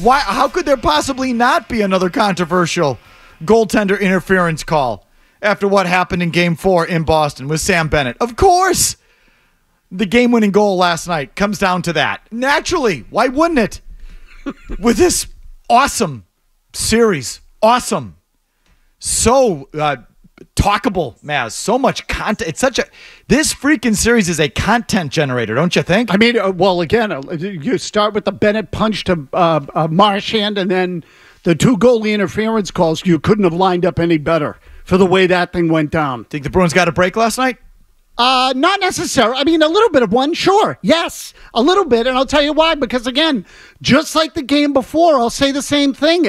Why? How could there possibly not be another controversial goaltender interference call after what happened in Game 4 in Boston with Sam Bennett? Of course, the game-winning goal last night comes down to that. Naturally, why wouldn't it? With this awesome series, awesome, so talkable, Mazz. So much content. It's such a. This freaking series is a content generator, don't you think? I mean, well, again, you start with the Bennett punch to Marchand, and then the 2 goalie interference calls. You couldn't have lined up any better for the way that thing went down. Think the Bruins got a break last night? Not necessarily. I mean, a little bit of one, sure. Yes, a little bit. And I'll tell you why. Because, again, just like the game before, I'll say the same thing.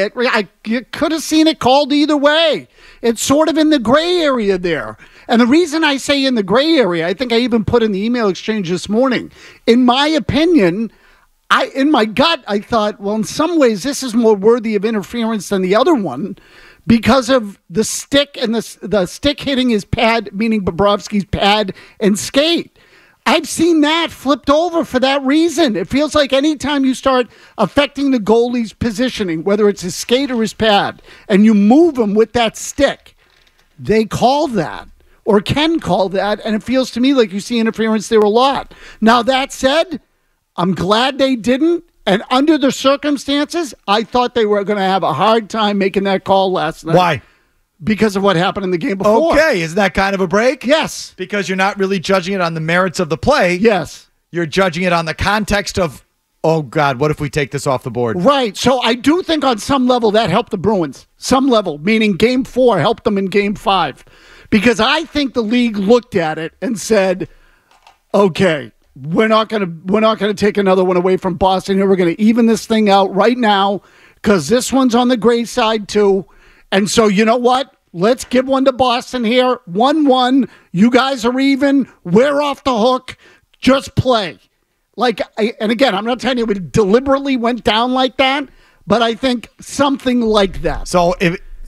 You could have seen it called either way. It's sort of in the gray area there. And the reason I say in the gray area, I think I even put in the email exchange this morning, in my opinion, in my gut, I thought, well, in some ways, this is more worthy of interference than the other one, because of the stick and the stick hitting his pad, meaning Bobrovsky's pad and skate. I've seen that flipped over for that reason. It feels like anytime you start affecting the goalie's positioning, whether it's his skate or his pad, and you move him with that stick, they call that or can call that, and it feels to me like you see interference there a lot. Now, that said, I'm glad they didn't. And under the circumstances, I thought they were going to have a hard time making that call last night. Why? Because of what happened in the game before. Okay, isn't that kind of a break? Yes. Because you're not really judging it on the merits of the play. Yes. You're judging it on the context of, oh, God, what if we take this off the board? Right. So I do think on some level that helped the Bruins. Some level, meaning Game 4 helped them in Game 5. Because I think the league looked at it and said, okay, we're not gonna take another one away from Boston here. We're gonna even this thing out right now because this one's on the gray side too. And so you know what? Let's give one to Boston here. 1-1. You guys are even. We're off the hook. Just play. And again, I'm not telling you it deliberately went down like that, but I think something like that. So,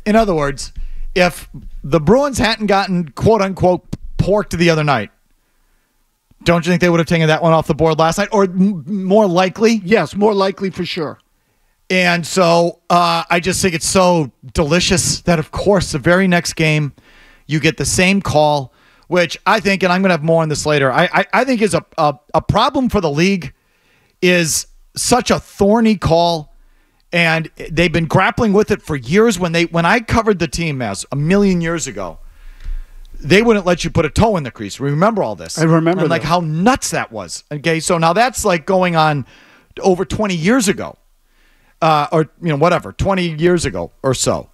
in other words, if the Bruins hadn't gotten quote unquote porked the other night, don't you think they would have taken that one off the board last night? Or more likely? Yes, more likely for sure. And so I just think it's so delicious that, of course, the very next game, you get the same call, which I think, and I'm going to have more on this later, I think is a problem for the league, is such a thorny call. And they've been grappling with it for years. When I covered the team, Mazz, a million years ago, they wouldn't let you put a toe in the crease. Remember all this? I remember. And how nuts that was. Okay, so now that's like going on over 20 years ago, or 20 years ago or so,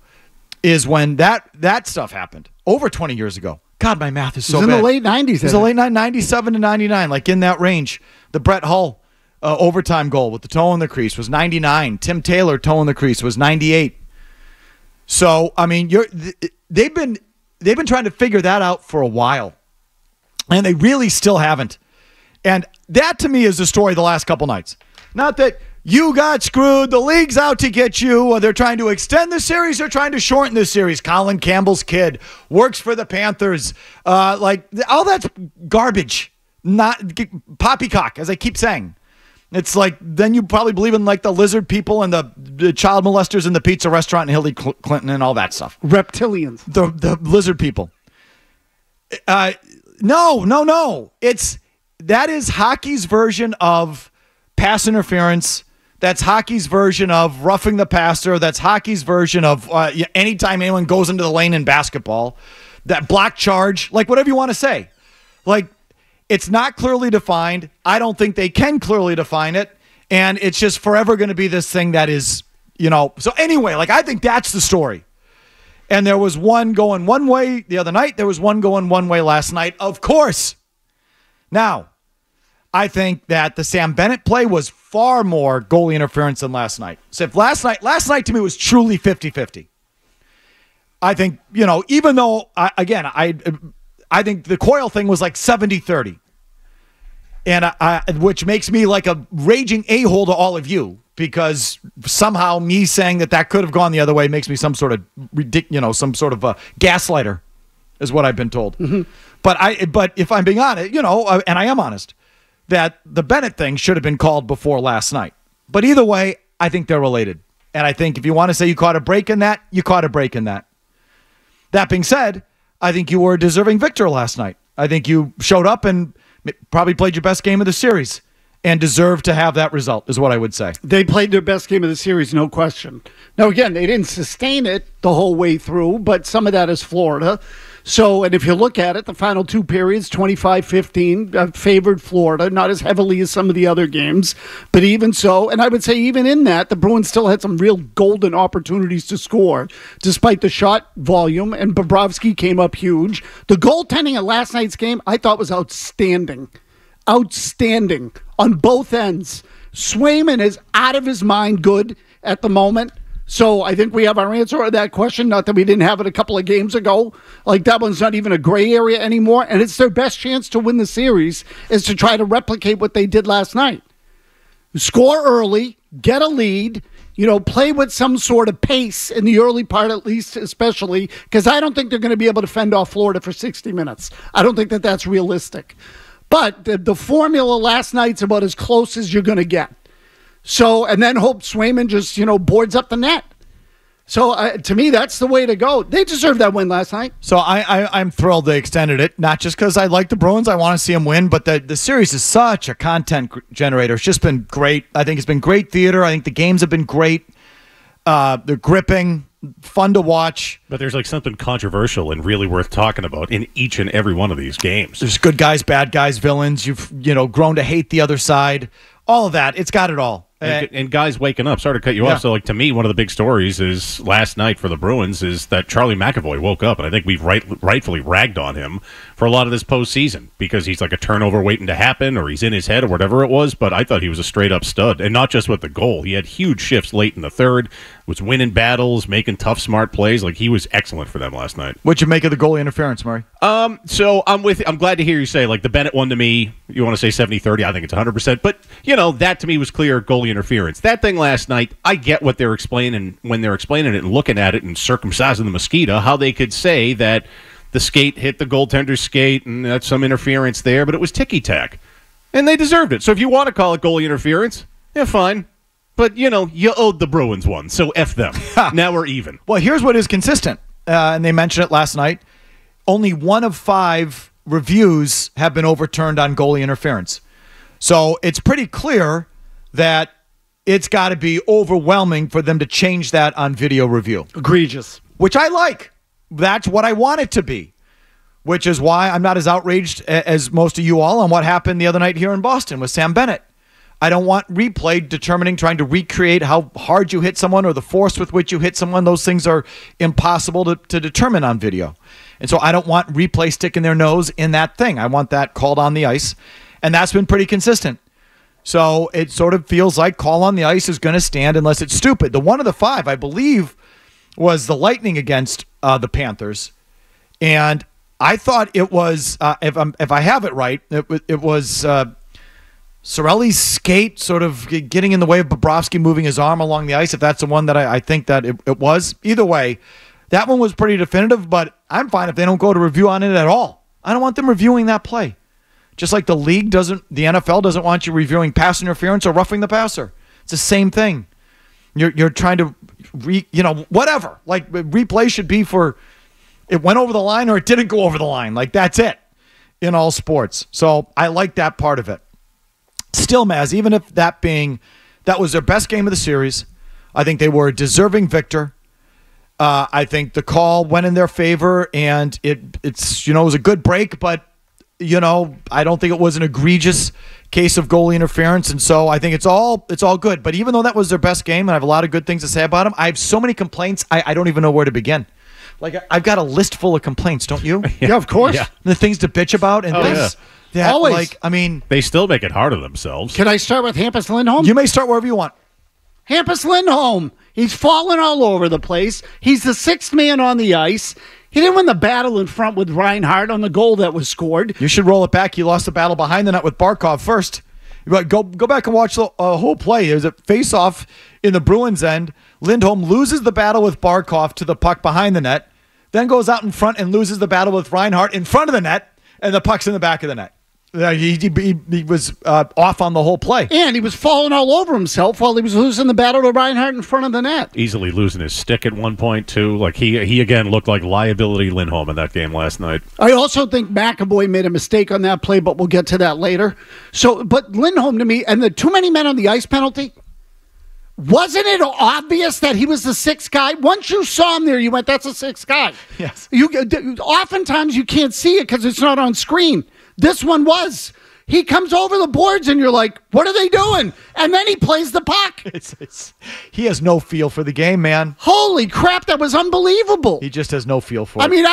is when that stuff happened. Over 20 years ago. God, my math is so bad. It was in the late 90s. It was the late 97 to 99, like in that range. The Brett Hull overtime goal with the toe in the crease was 99. Tim Taylor toe in the crease was 98. So I mean, they've been trying to figure that out for a while, and they really still haven't. And that, to me, is the story of the last couple nights. Not that you got screwed, the league's out to get you, or they're trying to extend the series, they're trying to shorten the series. Colin Campbell's kid works for the Panthers. All that's garbage. Not poppycock, as I keep saying. It's like, then you probably believe in like the lizard people and the child molesters in the pizza restaurant in Hillary Clinton and all that stuff. Reptilians. The lizard people. No. That is hockey's version of pass interference. That's hockey's version of roughing the passer. That's hockey's version of anytime anyone goes into the lane in basketball. That block charge, like whatever you want to say. Like, it's not clearly defined. I don't think they can clearly define it. And it's just forever going to be this thing that is, So anyway, I think that's the story. And there was one going one way the other night. There was one going one way last night, of course. Now, I think that the Sam Bennett play was far more goalie interference than last night. So if last night to me was truly 50-50. I think, even though, I think the Coyle thing was like 70-30. And which makes me like a raging a-hole to all of you, because somehow me saying that could have gone the other way makes me some sort of some sort of a gaslighter, is what I've been told. Mm-hmm. But if I'm being honest, and I am honest, that the Bennett thing should have been called before last night. But either way, I think they're related. And I think if you want to say you caught a break in that, you caught a break in that. That being said, I think you were a deserving victor last night. I think you showed up and probably played your best game of the series and deserved to have that result, is what I would say. They played their best game of the series, no question. Now, again, they didn't sustain it the whole way through, but some of that is Florida. So, and if you look at it, the final two periods, 25-15, favored Florida, not as heavily as some of the other games, but even so, and I would say even in that, the Bruins still had some real golden opportunities to score, despite the shot volume, and Bobrovsky came up huge. The goaltending at last night's game, I thought was outstanding. Outstanding on both ends. Swayman is out of his mind good at the moment. So I think we have our answer to that question. Not that we didn't have it a couple of games ago. Like, that one's not even a gray area anymore. And it's their best chance to win the series is to try to replicate what they did last night. Score early, get a lead, play with some sort of pace in the early part, at least, especially, because I don't think they're going to be able to fend off Florida for 60 minutes. I don't think that that's realistic. But the formula last night's about as close as you're going to get. So, and then hope Swayman just, boards up the net. So, to me, that's the way to go. They deserved that win last night. So, I'm thrilled they extended it, not just because I like the Bruins. I want to see them win, but the series is such a content generator. It's just been great. I think it's been great theater. I think the games have been great. They're gripping, fun to watch. But there's something controversial and really worth talking about in each and every one of these games. There's good guys, bad guys, villains. You've grown to hate the other side. All of that. It's got it all. And guys waking up. Sorry to cut you off. So, to me, one of the big stories is last night for the Bruins is that Charlie McAvoy woke up, and I think we've rightfully ragged on him for a lot of this postseason because he's like a turnover waiting to happen or he's in his head or whatever it was, but I thought he was a straight-up stud, and not just with the goal. He had huge shifts late in the third, was winning battles, making tough, smart plays. Like, he was excellent for them last night. What'd you make of the goalie interference, Murray? So I'm glad to hear you say, the Bennett one to me, you want to say 70-30, I think it's 100%, but, that to me was clear goalie interference. That thing last night, I get what they're explaining when they're explaining it and looking at it and circumcising the mosquito, how they could say that the skate hit the goaltender's skate and that's some interference there, but it was ticky-tack. And they deserved it. So if you want to call it goalie interference, yeah, fine. But, you owed the Bruins one, so F them. Now we're even. Well, here's what is consistent, and they mentioned it last night. Only 1 of 5 reviews have been overturned on goalie interference. So it's pretty clear that it's got to be overwhelming for them to change that on video review. Egregious. Which I like. That's what I want it to be. Which is why I'm not as outraged as most of you all on what happened the other night here in Boston with Sam Bennett. I don't want replay trying to recreate how hard you hit someone or the force with which you hit someone. Those things are impossible to determine on video. And so I don't want replay sticking their nose in that thing. I want that called on the ice. And that's been pretty consistent. So it sort of feels like call on the ice is going to stand unless it's stupid. The 1 of the 5, I believe, was the Lightning against the Panthers. And I thought it was, if I have it right, it was Cirelli's skate sort of getting in the way of Bobrovsky moving his arm along the ice, if that's the one that I think that it was. Either way, that one was pretty definitive, but I'm fine if they don't go to review on it at all. I don't want them reviewing that play. Just like the NFL doesn't want you reviewing pass interference or roughing the passer. It's the same thing. You're trying to, whatever. Like, replay should be for it went over the line or it didn't go over the line. Like, that's it in all sports. So I like that part of it. Still, Mazz, even if that was their best game of the series, I think they were a deserving victor. I think the call went in their favor, and it was a good break, but I don't think it was an egregious case of goalie interference, and so I think it's all good. But even though that was their best game, and I have a lot of good things to say about them, I have so many complaints, I don't even know where to begin. Like, I've got a list full of complaints, don't you? Yeah, of course. Yeah. The things to bitch about, and that, always. Like, I mean, they still make it hard on themselves. Can I start with Hampus Lindholm? You may start wherever you want. Hampus Lindholm. He's falling all over the place. He's the 6th man on the ice. He didn't win the battle in front with Reinhart on the goal that was scored. You should roll it back. He lost the battle behind the net with Barkov first. Go back and watch the whole play. There's a face-off in the Bruins end. Lindholm loses the battle with Barkov to the puck behind the net, then goes out in front and loses the battle with Reinhart in front of the net, and the puck's in the back of the net. He was off on the whole play. And he was falling all over himself while he was losing the battle to Reinhart in front of the net. Easily losing his stick at one point, too. Like, he again looked like liability Lindholm in that game last night. I also think McAvoy made a mistake on that play, but we'll get to that later. But Lindholm, to me, and the too many men on the ice penalty, wasn't it obvious that he was the sixth guy? Once you saw him there, you went, that's a sixth guy. Yes. Oftentimes you can't see it because it's not on screen. This one was. He comes over the boards and you're like, what are they doing? And then he plays the puck. He has no feel for the game, man. Holy crap, that was unbelievable. He just has no feel for it. I mean,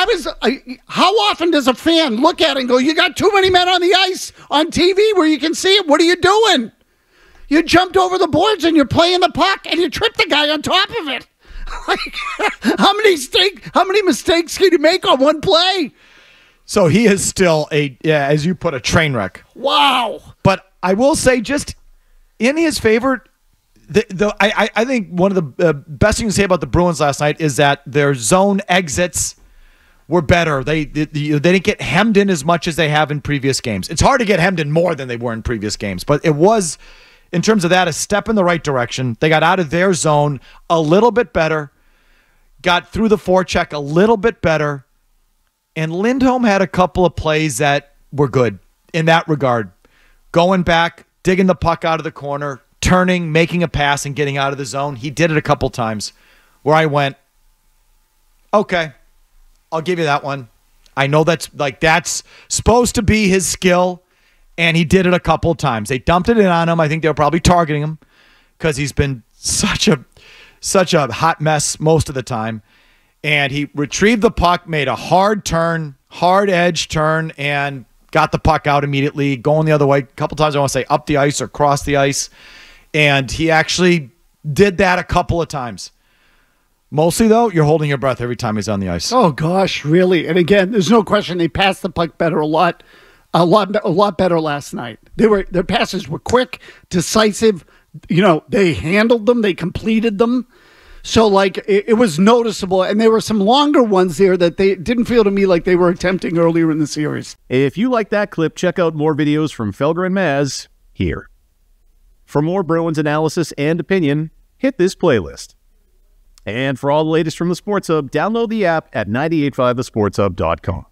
how often does a fan look at it and go, you got too many men on the ice on TV where you can see it? What are you doing? You jumped over the boards and you're playing the puck and you tripped the guy on top of it. Like, how many mistakes can you make on one play? So he is still as you put, a train wreck. Wow. But I will say, just in his favor, I think one of the best things to say about the Bruins last night is that their zone exits were better. They didn't get hemmed in as much as they have in previous games. It's hard to get hemmed in more than they were in previous games, but it was, in terms of that, a step in the right direction. They got out of their zone a little bit better, got through the forecheck a little bit better. And Lindholm had a couple of plays that were good in that regard. Going back, digging the puck out of the corner, turning, making a pass, and getting out of the zone. He did it a couple times where I went, okay, I'll give you that one. I know that's supposed to be his skill, and he did it a couple of times. They dumped it in on him. I think they were probably targeting him because he's been such a hot mess most of the time. And he retrieved the puck, made a hard edge turn, and got the puck out immediately, going the other way. A couple times I want to say up the ice or cross the ice. And he actually did that a couple of times. Mostly, though, you're holding your breath every time he's on the ice. Oh, gosh, really? And again, there's no question they passed the puck better a lot better last night. Their passes were quick, decisive. You know, they handled them. They completed them. So, like, it was noticeable, and there were some longer ones there that they didn't feel to me like they were attempting earlier in the series. If you like that clip, check out more videos from Felger and Mazz here. For more Bruins analysis and opinion, hit this playlist. And for all the latest from the Sports Hub, download the app at 985thesportshub.com.